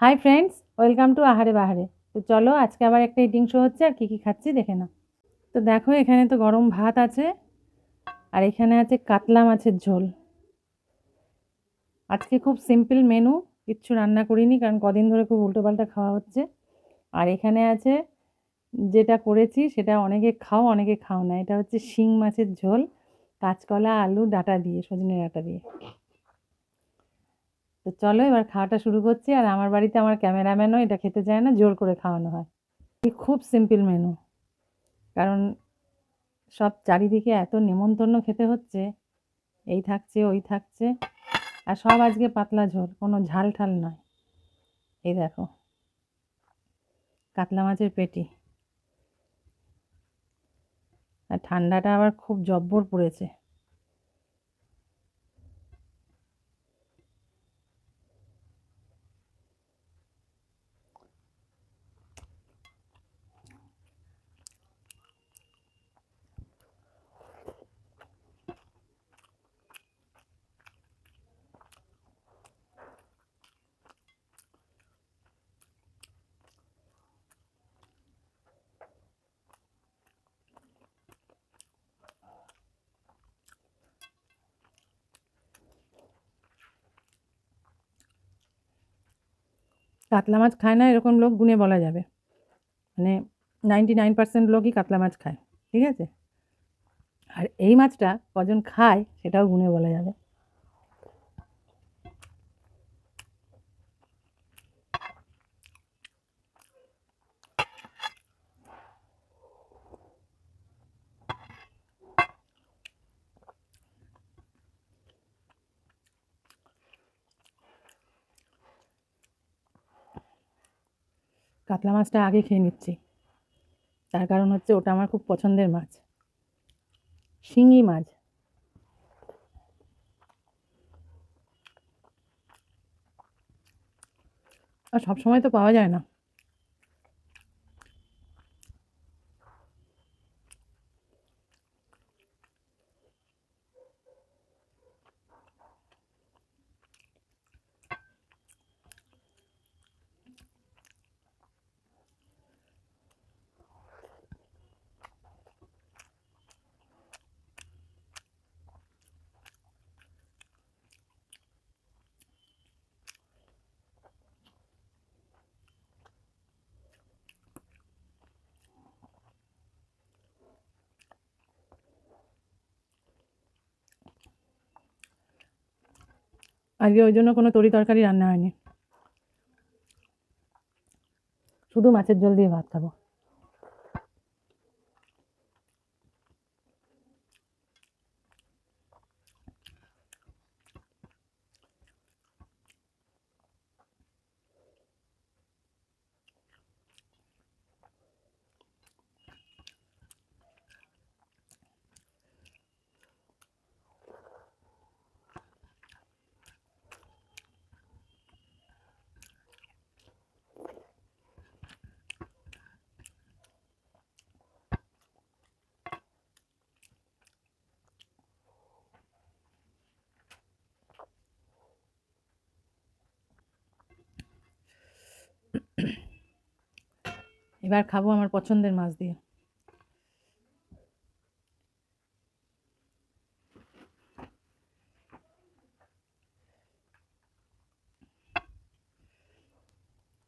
Hi friends, welcome to আহারে বাহারে। তো চলো আজকে আবার একটা ইটিং শো হচ্ছে, আর কী কী খাচ্ছি দেখে নাও। তো দেখো, এখানে তো গরম ভাত আছে, আর এখানে আছে কাতলা মাছের ঝোল। আজকে খুব সিম্পল মেনু, কিচ্ছু রান্না করিনি কারণ কদিন ধরে খুব উল্টোপাল্টা খাওয়া হচ্ছে। আর এখানে আছে, যেটা করেছি সেটা অনেকে খাও অনেকে খাও না, এটা হচ্ছে শিং মাছের ঝোল, কাঁচকলা আলু ডাঁটা দিয়ে, সজনে ডাঁটা দিয়ে। তো চলো এবার খাওয়াটা শুরু করছি। আর আমার বাড়িতে আমার ক্যামেরাম্যানও এটা খেতে চায় না, জোর করে খাওয়ানো হয়। খুব সিম্পল মেনু, কারণ সব চারিদিকে এত নেমন্তন্ন খেতে হচ্ছে, এই থাকছে ওই থাকছে, আর সব আজকে পাতলা ঝোল, কোনো ঝাল ঠাল নয়। এই দেখো, কাতলা মাছের পেটি, আর ঠান্ডাটা আবার খুব জব্বর পড়েছে। কাতলা মাছ খায় না এরকম লোক গুণে বলা যাবে, মানে 99% লোকই কাতলা মাছ খায়, ঠিক আছে। আর এই মাছটা কজন খায় সেটাও গুণে বলা যাবে। কাতলা মাছটা আগে খেয়ে নিচ্ছি, তার কারণ হচ্ছে ওটা আমার খুব পছন্দের মাছ, শিঙি মাছ। আর সবসময় তো পাওয়া যায় না। আজকে ওই জন্য কোনো তরি তরকারি রান্না হয়নি, শুধু মাছের ঝোল দিয়ে ভাত খাবো। এবার খাবো আমার পছন্দের মাছ দিয়ে।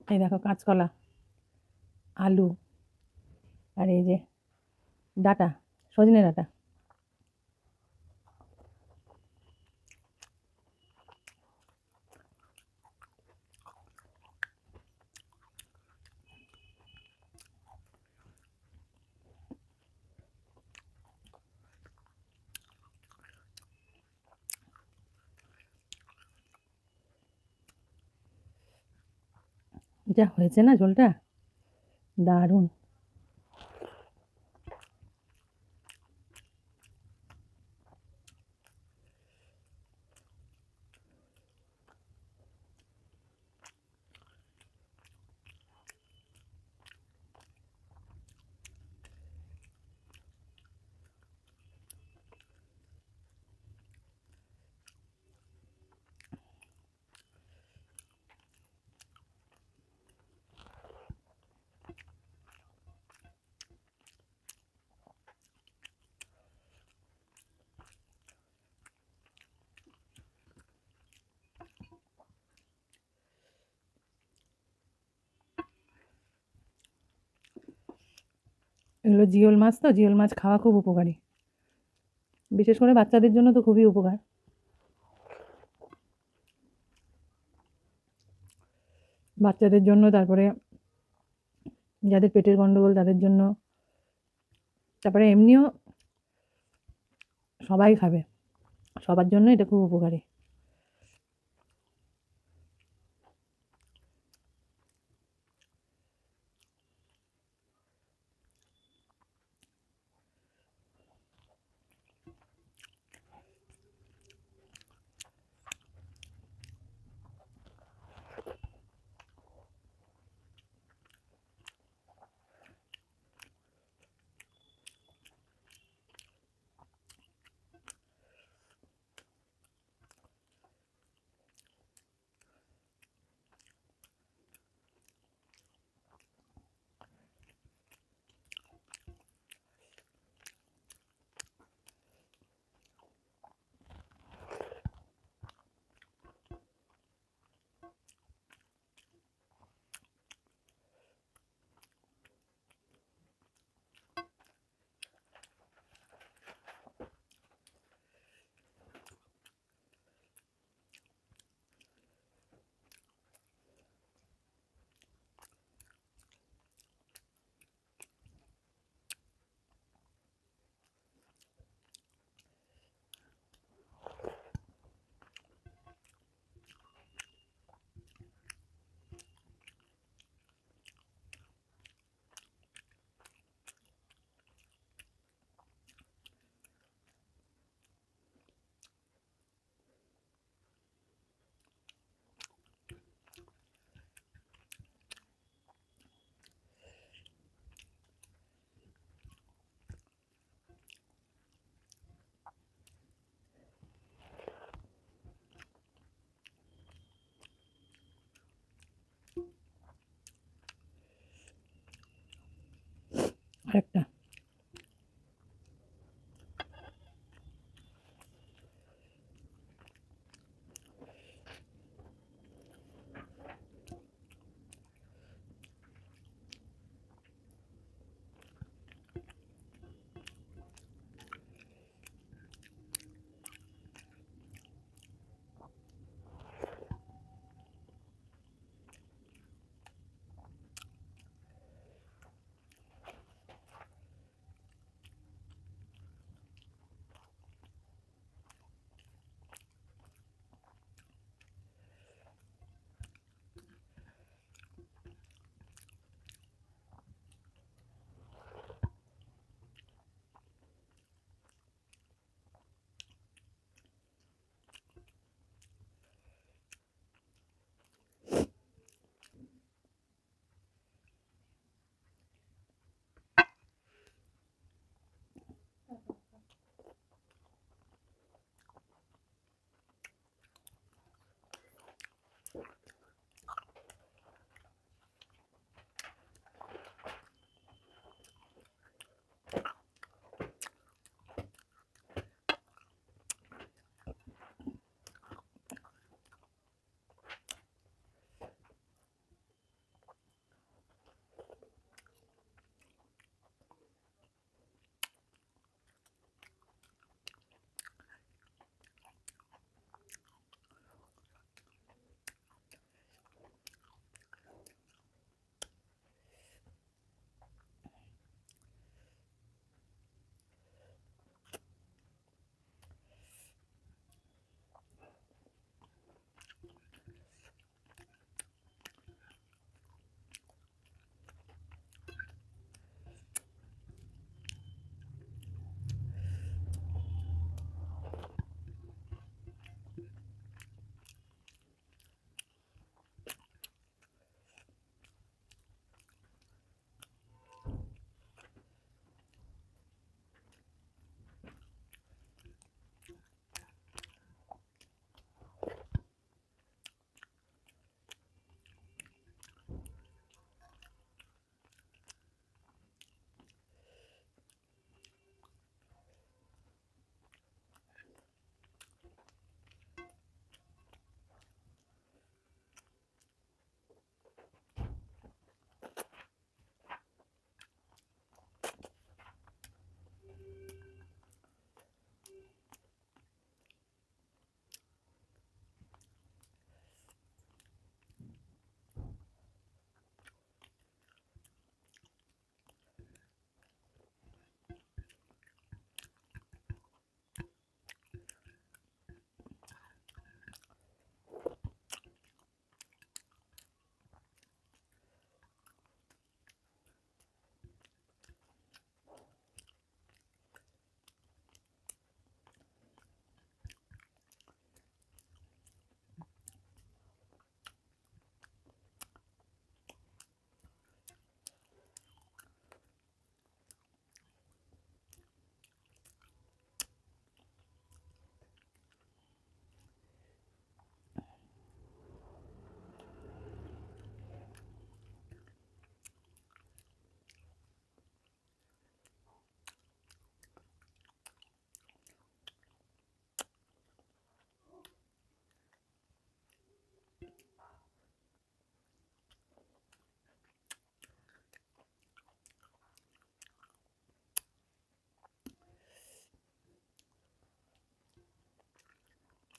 এই দেখো, কাঁচকলা, আলু, আর এই যে ডাঁটা, সজনে ডাঁটা। যা হয়েছে না ঝোলটা, দারুণ। এগুলো জিওল মাছ, তো জিওল মাছ খাওয়া খুব উপকারী, বিশেষ করে বাচ্চাদের জন্য তো খুবই উপকার। বাচ্চাদের জন্য, তারপরে যাদের পেটের গন্ডগোল তাদের জন্য, তারপরে এমনিও সবাই খাবে, সবার জন্য এটা খুব উপকারী। আরেকটা,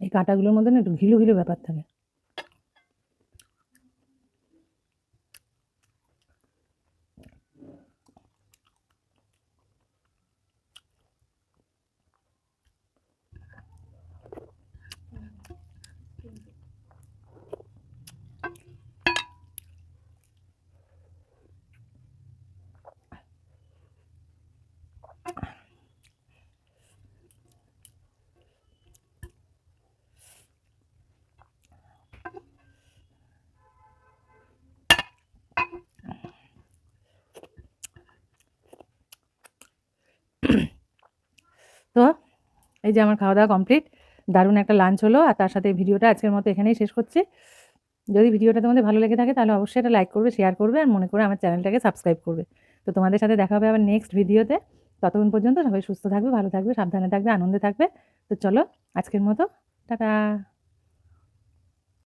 এই কাঁটাগুলোর মধ্যে না একটু ঘিলু ঘিলু ব্যাপার থাকে। তো এই যে আমার খাওয়া দাওয়া কমপ্লিট, দারুণ একটা লাঞ্চ হলো, আর তার সাথে ভিডিওটা আজকের মতো এখানেই শেষ করছি। যদি ভিডিওটা তোমাদের ভালো লেগে থাকে তাহলে অবশ্যই এটা লাইক করবে, শেয়ার করবে, আর মনে করে আমার চ্যানেলটাকে সাবস্ক্রাইব করবে। তো তোমাদের সাথে দেখা হবে আবার নেক্সট ভিডিওতে। ততক্ষণ পর্যন্ত সবাই সুস্থ থাকবে, ভালো থাকবে, সাবধানে থাকবে, আনন্দে থাকবে। তো চলো আজকের মতো টাটা।